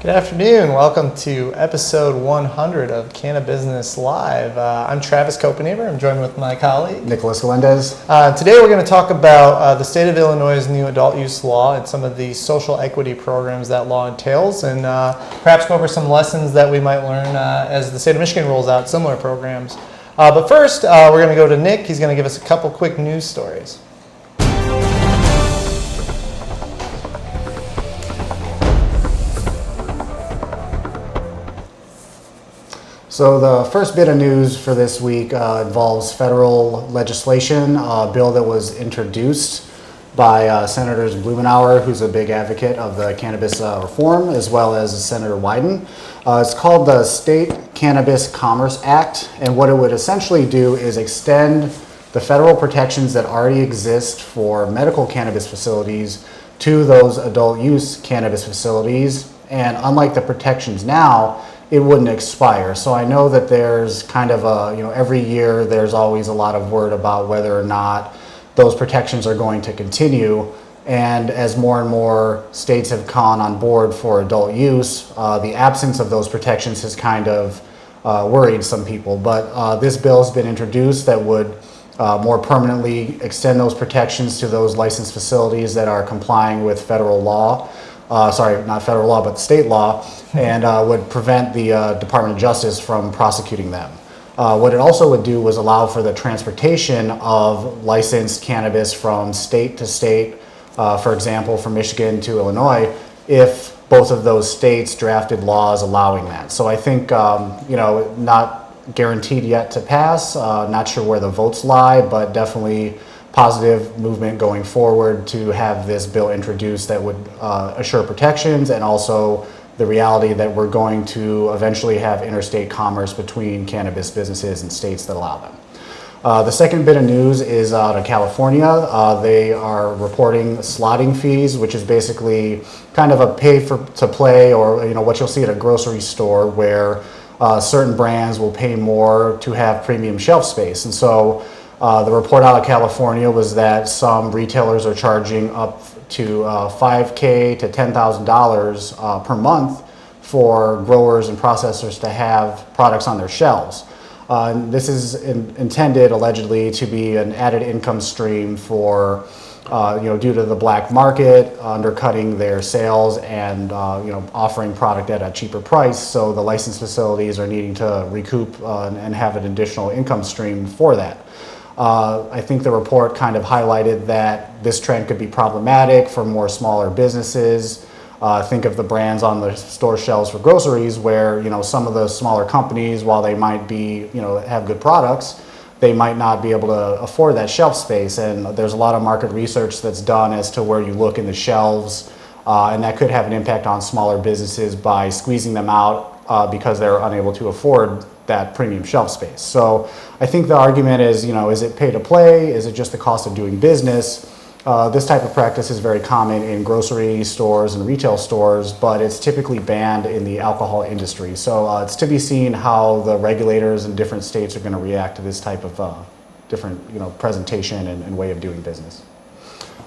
Good afternoon. Welcome to episode 100 of Cannabis Live. I'm Travis Copenhaver. I'm joined with my colleague, Nicholas Galendez. Today we're going to talk about the state of Illinois' new adult use law and some of the social equity programs that law entails, and perhaps go over some lessons that we might learn as the state of Michigan rolls out similar programs. But first, we're going to go to Nick. He's going to give us a couple quick news stories. So the first bit of news for this week involves federal legislation, a bill that was introduced by Senators Blumenauer, who's a big advocate of the cannabis reform, as well as Senator Wyden. It's called the State Cannabis Commerce Act, and what it would essentially do is extend the federal protections that already exist for medical cannabis facilities to those adult use cannabis facilities. And unlike the protections now, it wouldn't expire. So I know that there's kind of every year there's always a lot of word about whether or not those protections are going to continue. And as more and more states have gone on board for adult use, the absence of those protections has kind of worried some people. But this bill has been introduced that would more permanently extend those protections to those licensed facilities that are complying with federal law. Sorry, not federal law, but state law, and would prevent the Department of Justice from prosecuting them. What it also would do was allow for the transportation of licensed cannabis from state to state, for example, from Michigan to Illinois, if both of those states drafted laws allowing that. So I think, not guaranteed yet to pass, not sure where the votes lie, but definitely positive movement going forward to have this bill introduced that would assure protections, and also the reality that we're going to eventually have interstate commerce between cannabis businesses and states that allow them. The second bit of news is out of California. They are reporting slotting fees, which is basically kind of a to play, or what you'll see at a grocery store where certain brands will pay more to have premium shelf space. And so the report out of California was that some retailers are charging up to $5,000 to $10,000 per month for growers and processors to have products on their shelves. This is intended allegedly to be an added income stream for, due to the black market undercutting their sales and offering product at a cheaper price. So the licensed facilities are needing to recoup and have an additional income stream for that. I think the report kind of highlighted that this trend could be problematic for more smaller businesses. Think of the brands on the store shelves for groceries where, some of the smaller companies, while they might be, have good products, they might not be able to afford that shelf space. And there's a lot of market research that's done as to where you look in the shelves, and that could have an impact on smaller businesses by squeezing them out because they're unable to afford that premium shelf space. So I think the argument is, is it pay to play? Is it just the cost of doing business? This type of practice is very common in grocery stores and retail stores, but it's typically banned in the alcohol industry. So it's to be seen how the regulators in different states are going to react to this type of different, presentation and way of doing business.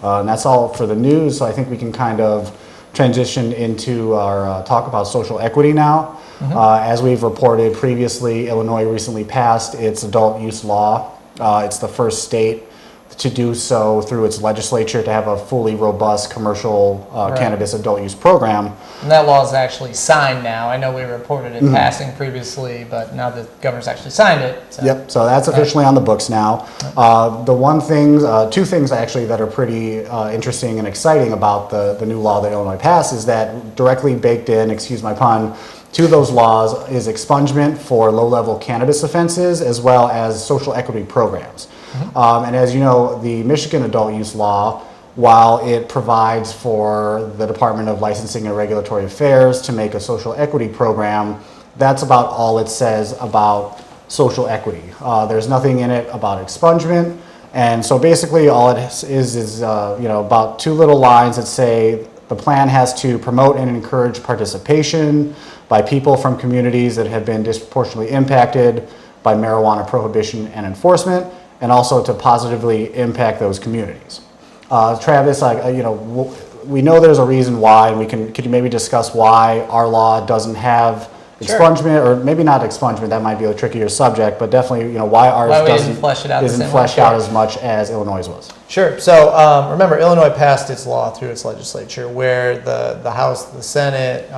And that's all for the news. So I think we can kind of transition into our talk about social equity now. As we've reported previously, Illinois recently passed its adult use law. It's the first state to do so through its legislature to have a fully robust commercial cannabis adult use program. And that law is actually signed now. I know we reported it passing previously, but now the governor's actually signed it. So. Yep, so that's officially on the books now. Two things actually that are pretty interesting and exciting about the new law that Illinois passed is that directly baked in, excuse my pun, to those laws is expungement for low-level cannabis offenses as well as social equity programs. And as you know, the Michigan adult use law, while it provides for the Department of Licensing and Regulatory Affairs to make a social equity program, that's about all it says about social equity. There's nothing in it about expungement. And so basically all it is about two little lines that say the plan has to promote and encourage participation by people from communities that have been disproportionately impacted by marijuana prohibition and enforcement, and also to positively impact those communities. Travis, we know there's a reason why, and could you maybe discuss why our law doesn't have expungement, or maybe not expungement, that might be a trickier subject, but definitely, why ours isn't fleshed out as much as Illinois was. Sure. So remember, Illinois passed its law through its legislature, where the House, the Senate,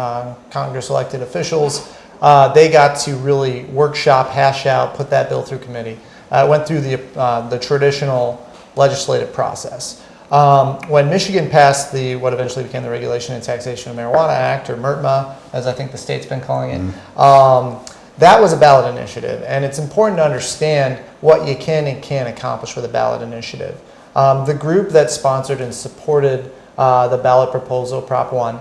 Congress elected officials, they got to really workshop, hash out, put that bill through committee. It went through the traditional legislative process. When Michigan passed what eventually became the Regulation and Taxation of Marijuana Act, or MRTMA, as I think the state's been calling it, that was a ballot initiative. And it's important to understand what you can and can't accomplish with a ballot initiative. The group that sponsored and supported the ballot proposal, Prop 1,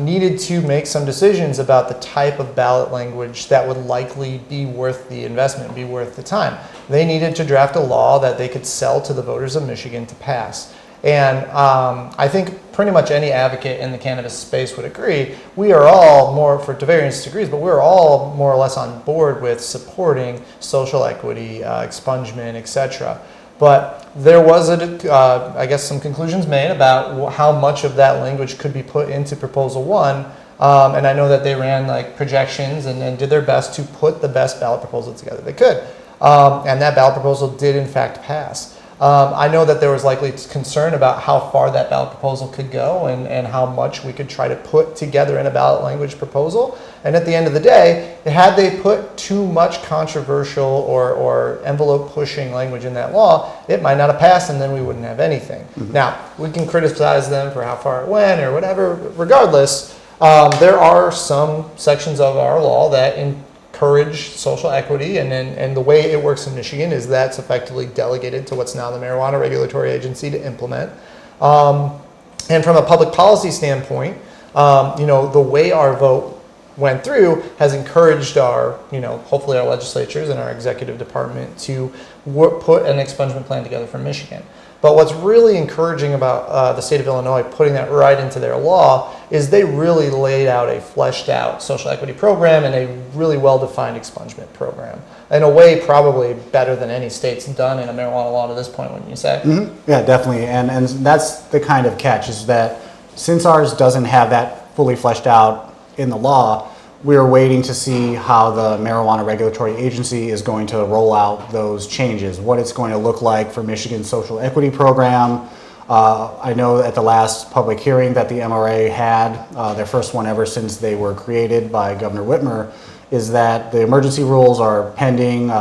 needed to make some decisions about the type of ballot language that would likely be worth the investment, be worth the time. They needed to draft a law that they could sell to the voters of Michigan to pass. And I think pretty much any advocate in the cannabis space would agree, we are all to various degrees, but we're all more or less on board with supporting social equity, expungement, etc. But there was, I guess, some conclusions made about how much of that language could be put into Proposal 1. And I know that they ran projections and did their best to put the best ballot proposal together they could. And that ballot proposal did, in fact, pass. I know that there was likely concern about how far that ballot proposal could go and how much we could try to put together in a ballot language proposal. And at the end of the day, had they put too much controversial or envelope-pushing language in that law, it might not have passed, and then we wouldn't have anything. Mm-hmm. Now, we can criticize them for how far it went or whatever. Regardless, there are some sections of our law that encourage social equity, and the way it works in Michigan is that's effectively delegated to what's now the Marijuana Regulatory Agency to implement. And from a public policy standpoint, the way our vote went through has encouraged hopefully our legislatures and our executive department to put an expungement plan together for Michigan. But what's really encouraging about the state of Illinois putting that right into their law is they really laid out a fleshed out social equity program and a really well-defined expungement program. In a way, probably better than any state's done in a marijuana law to this point, wouldn't you say? Mm-hmm. Yeah, definitely. And that's the kind of catch, is that since ours doesn't have that fully fleshed out in the law, we're waiting to see how the Marijuana Regulatory Agency is going to roll out those changes, what it's going to look like for Michigan's social equity program. I know at the last public hearing that the MRA had, their first one ever since they were created by Governor Whitmer, is that the emergency rules are pending,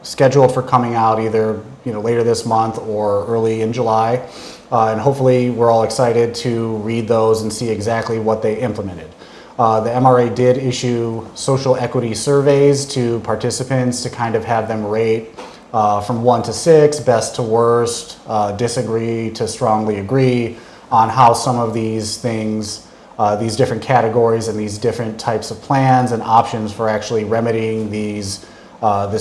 scheduled for coming out either later this month or early in July. And hopefully we're all excited to read those and see exactly what they implemented. The MRA did issue social equity surveys to participants to kind of have them rate from 1 to 6, best to worst, disagree to strongly agree on how some of these things, these different categories and these different types of plans and options for actually remedying this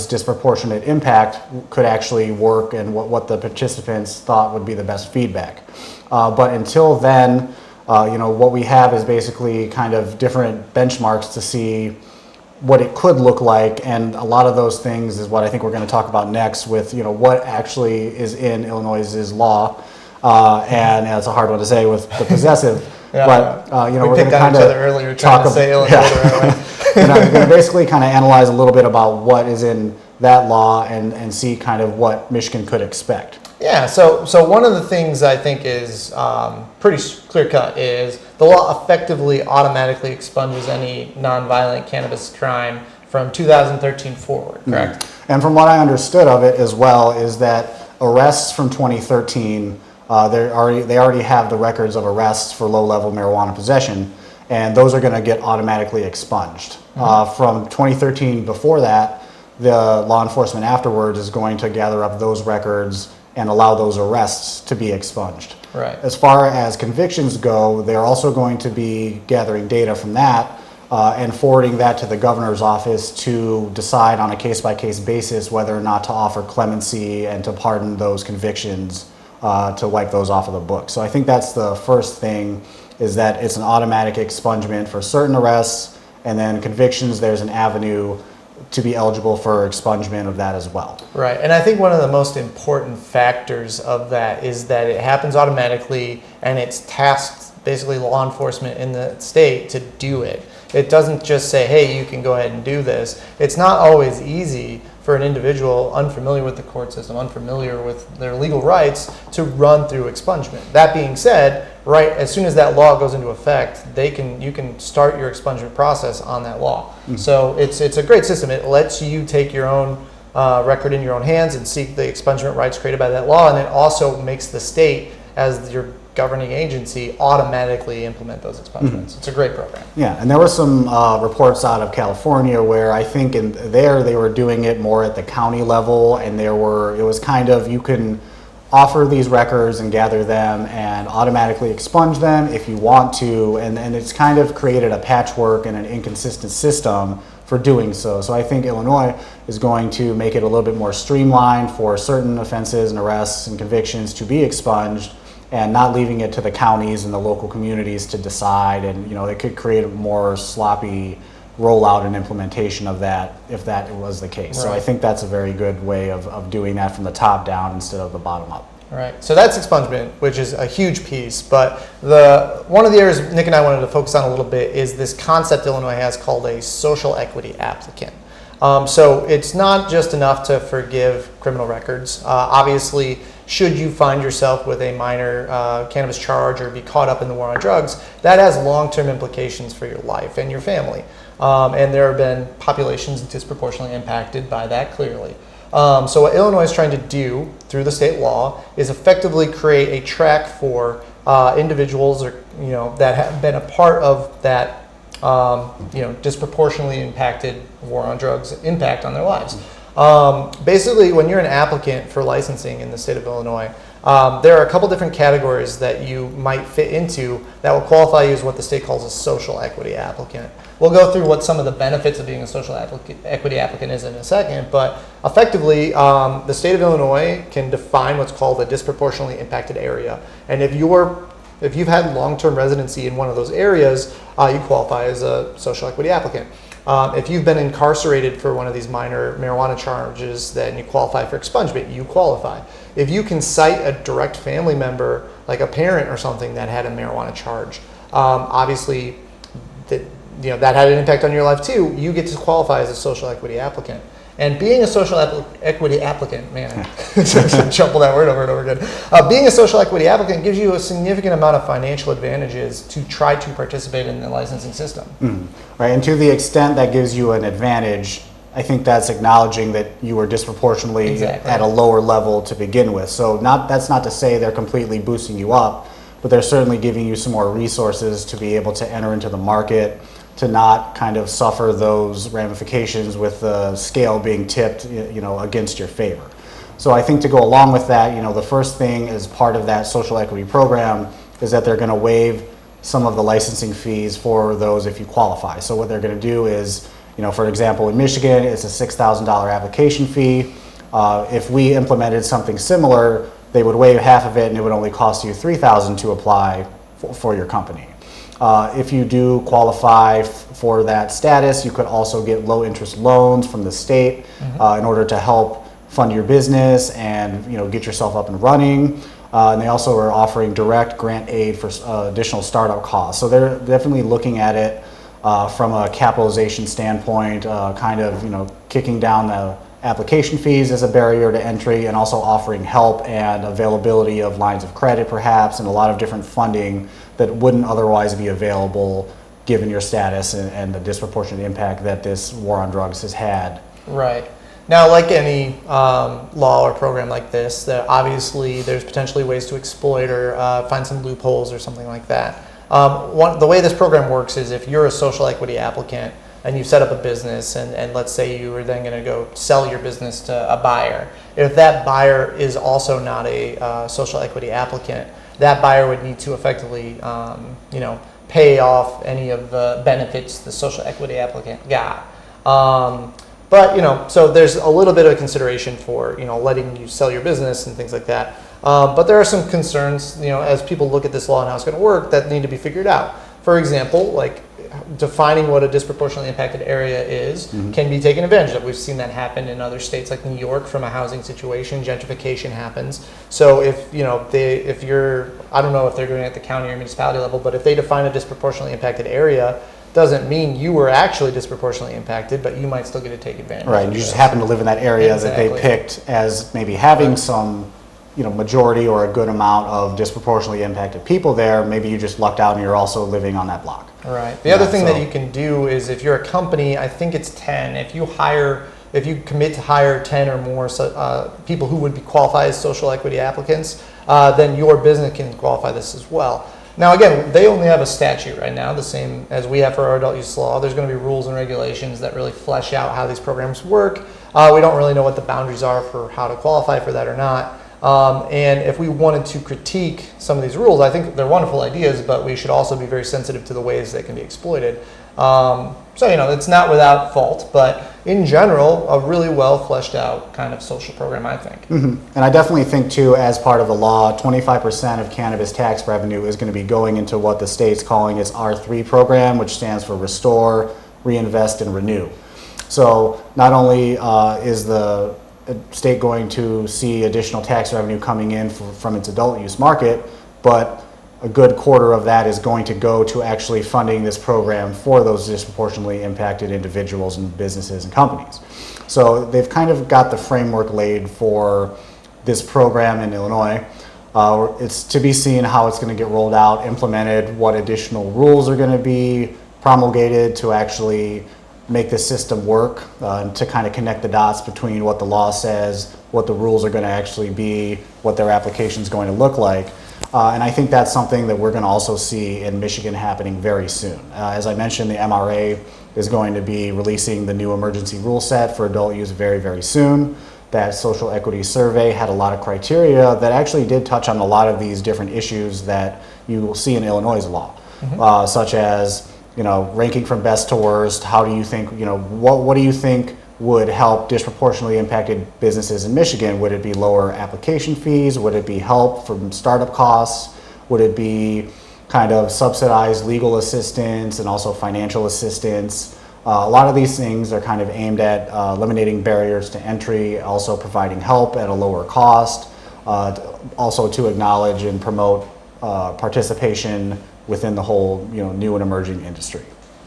disproportionate impact could actually work, and what the participants thought would be the best feedback. But until then, what we have is basically kind of different benchmarks to see what it could look like, and a lot of those things is what I think we're going to talk about next with, what actually is in Illinois' law, and it's a hard one to say with the possessive, yeah, but, we're going to kind of earlier trying to say Illinois the right way. And I'm going to basically kind of analyze a little bit about what is in that law and see kind of what Michigan could expect. Yeah, so one of the things I think is pretty clear-cut is the law effectively automatically expunges any nonviolent cannabis crime from 2013 forward, correct? Mm-hmm. And from what I understood of it as well is that arrests from 2013, they already have the records of arrests for low-level marijuana possession, and those are going to get automatically expunged. Mm-hmm. From 2013 before that, the law enforcement afterwards is going to gather up those records and allow those arrests to be expunged. Right. As far as convictions go, they're also going to be gathering data from that and forwarding that to the governor's office to decide on a case-by-case basis whether or not to offer clemency and to pardon those convictions, to wipe those off of the book. So I think that's the first thing, is that it's an automatic expungement for certain arrests, and then convictions, there's an avenue to be eligible for expungement of that as well. Right, and I think one of the most important factors of that is that it happens automatically and it's tasked basically law enforcement in the state to do it. It doesn't just say, hey, you can go ahead and do this. It's not always easy for an individual unfamiliar with the court system, unfamiliar with their legal rights, to run through expungement. That being said, right as soon as that law goes into effect, you can start your expungement process on that law. Mm-hmm. So it's a great system. It lets you take your own record in your own hands and seek the expungement rights created by that law, and it also makes the state, as your governing agency, automatically implement those expungements. Mm-hmm. It's a great program. Yeah, and there were some reports out of California where I think they were doing it more at the county level, and it was kind of, you can offer these records and gather them and automatically expunge them if you want to, and it's kind of created a patchwork and an inconsistent system for doing so. So I think Illinois is going to make it a little bit more streamlined for certain offenses and arrests and convictions to be expunged, and not leaving it to the counties and the local communities to decide. And it could create a more sloppy rollout and implementation of that if that was the case. Right. So I think that's a very good way of doing that from the top down instead of the bottom up. Right. So that's expungement, which is a huge piece. But one of the areas Nick and I wanted to focus on a little bit is this concept Illinois has called a social equity applicant. So it's not just enough to forgive criminal records. Obviously, should you find yourself with a minor cannabis charge or be caught up in the war on drugs, that has long-term implications for your life and your family. And there have been populations disproportionately impacted by that, clearly. So what Illinois is trying to do through the state law is effectively create a track for individuals that have been a part of that disproportionately impacted war on drugs impact on their lives. Basically, when you're an applicant for licensing in the state of Illinois, there are a couple different categories that you might fit into that will qualify you as what the state calls a social equity applicant. We'll go through what some of the benefits of being a social equity applicant is in a second, but effectively, the state of Illinois can define what's called a disproportionately impacted area. And if you've had long-term residency in one of those areas, you qualify as a social equity applicant. If you've been incarcerated for one of these minor marijuana charges, then you qualify for expungement. You qualify. If you can cite a direct family member, like a parent or something, that had a marijuana charge, obviously that had an impact on your life too, you get to qualify as a social equity applicant. And being a social equity applicant, man, jumble that word over and over again. Being a social equity applicant gives you a significant amount of financial advantages to try to participate in the licensing system. Right, and to the extent that gives you an advantage, I think that's acknowledging that you were disproportionately at a lower level to begin with. So that's not to say they're completely boosting you up, but they're certainly giving you some more resources to be able to enter into the market, to not kind of suffer those ramifications with the scale being tipped, against your favor. So I think to go along with that, the first thing as part of that social equity program is that they're going to waive some of the licensing fees for those if you qualify. So what they're going to do is, for example, in Michigan, it's a $6,000 application fee. If we implemented something similar, they would waive half of it, and it would only cost you $3,000 to apply for your company. If you do qualify for that status, you could also get low interest loans from the state in order to help fund your business and get yourself up and running. And they also are offering direct grant aid for additional startup costs. So they're definitely looking at it from a capitalization standpoint, kicking down the application fees as a barrier to entry, and also offering help and availability of lines of credit perhaps, and a lot of different funding that wouldn't otherwise be available given your status and the disproportionate impact that this war on drugs has had. Right. Now, like any law or program like this, obviously there's potentially ways to exploit or find some loopholes or something like that. The way this program works is if you're a social equity applicant and you set up a business, and let's say you were then going to go sell your business to a buyer. If that buyer is also not a social equity applicant, that buyer would need to effectively, pay off any of the benefits the social equity applicant got. So there's a little bit of consideration for, letting you sell your business and things like that. But there are some concerns, as people look at this law and how it's going to work, that need to be figured out. For example, defining what a disproportionately impacted area is can be taken advantage of. We've seen that happen in other states like New York from a housing situation. Gentrification happens. So if if you're, I don't know if they're doing it at the county or municipality level, but if they define a disproportionately impacted area, doesn't mean you were actually disproportionately impacted, but you might still get to take advantage. Right, of you just this. happen to live in that area that Exactly. they picked as maybe having some, majority or a good amount of disproportionately impacted people there. Maybe you just lucked out and you're also living on that block. Right. The other thing so- that you can do is if you're a company, I think it's 10. If you commit to hire 10 or more people who would be qualified as social equity applicants, then your business can qualify this as well. Now, again, they only have a statute right now, the same as we have for our adult use law. There's going to be rules and regulations that really flesh out how these programs work. We don't really know what the boundaries are for how to qualify for that or not. And if we wanted to critique some of these rules, I think they're wonderful ideas, but we should also be very sensitive to the ways they can be exploited. So, it's not without fault, but in general, a really well fleshed out kind of social program, I think. And I definitely think too, as part of the law, 25% of cannabis tax revenue is going to be going into what the state's calling its R3 program, which stands for Restore, Reinvest, and Renew. So not only is the state going to see additional tax revenue coming in from its adult use market, but a good quarter of that is going to go to actually funding this program for those disproportionately impacted individuals and businesses and companies. So they've kind of got the framework laid for this program in Illinois. It's to be seen how it's going to get rolled out, implemented, what additional rules are going to be promulgated to actually make this system work, and to kind of connect the dots between what the law says, what the rules are going to actually be, what their application is going to look like. And I think that's something that we're going to also see in Michigan happening very soon. As I mentioned, the MRA is going to be releasing the new emergency rule set for adult use very, very soon. That social equity survey had a lot of criteria that actually did touch on a lot of these different issues that you will see in Illinois' law, such as ranking from best to worst. How do you think, what do you think would help disproportionately impacted businesses in Michigan? Would it be lower application fees? Would it be help from startup costs? Would it be kind of subsidized legal assistance and also financial assistance? A lot of these things are kind of aimed at eliminating barriers to entry, also providing help at a lower cost, also to acknowledge and promote participation within the whole new and emerging industry.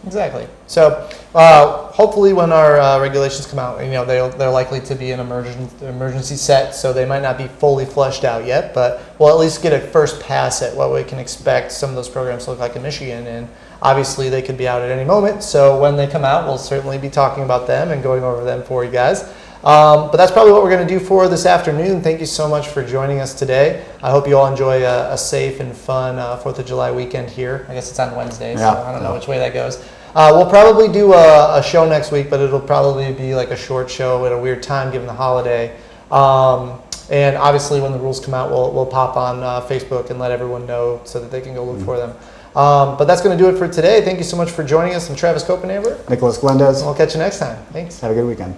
Exactly. So hopefully when our regulations come out, they're likely to be an emergency set, so they might not be fully fleshed out yet, but we'll at least get a first pass at what we can expect some of those programs to look like in Michigan. And obviously they could be out at any moment, so when they come out, we'll certainly be talking about them and going over them for you guys. But that's probably what we're going to do for this afternoon. Thank you so much for joining us today. I hope you all enjoy a safe and fun 4th of July weekend here. I guess it's on Wednesday, so I don't know which way that goes. We'll probably do a show next week, but it'll probably be like a short show at a weird time given the holiday. And obviously when the rules come out, we'll pop on Facebook and let everyone know so that they can go look for them. But that's going to do it for today. Thank you so much for joining us. I'm Travis Copenhaver. Nicholas Galendez. We'll catch you next time. Thanks. Have a good weekend.